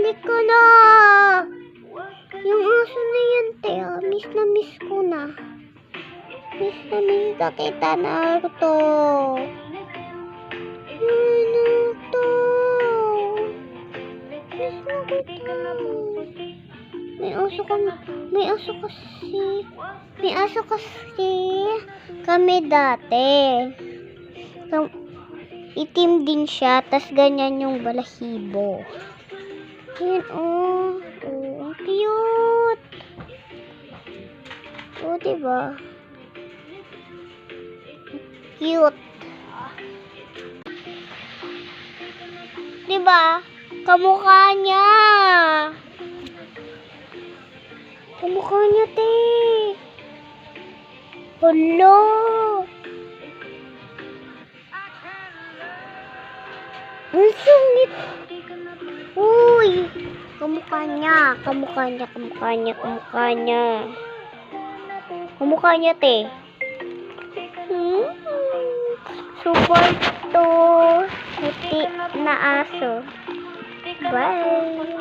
Halika na! Yung aso na yan, te. Miss na miss ko na. Miss na kita, Naruto. Naruto. Miss na kita. May aso kasi kami dati. Itim din siya, tas ganyan yung balahibo. Ayan, oh. Oh, ang cute. Oh, diba? Cute. Diba? Kamukha niya. Kamukha niya, te. Hello. Ang sungit. Uy. Kamukha niya, te. Super to puti na aso. Bye.